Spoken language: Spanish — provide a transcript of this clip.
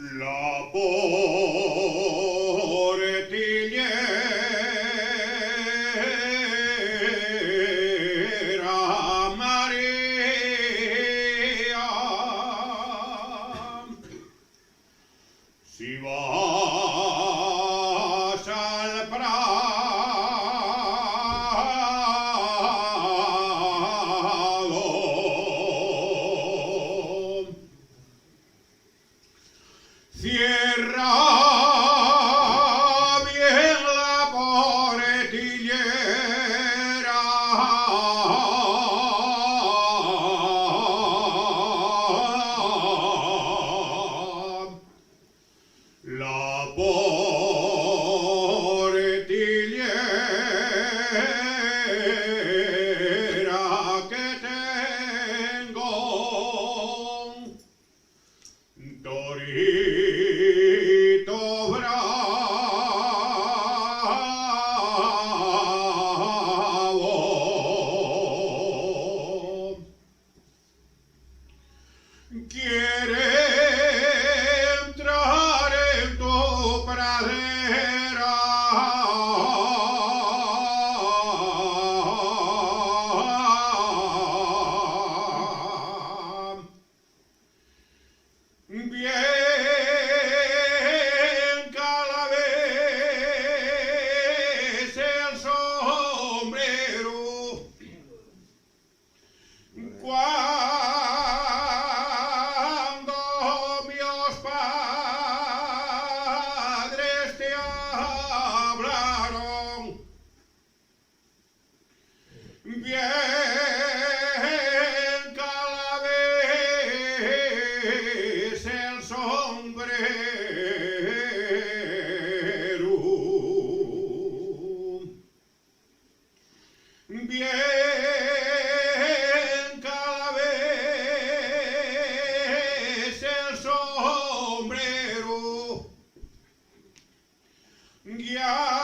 La portillera María, si vas al prado, cierra bien la portillera, la portillera que tengo, Torito bravo, quiere entrar en tu pradera, bien calabés el sombrero, cuando mis padres te hablaron, bien calabés el sombrero, bien calabés el sombrero, ya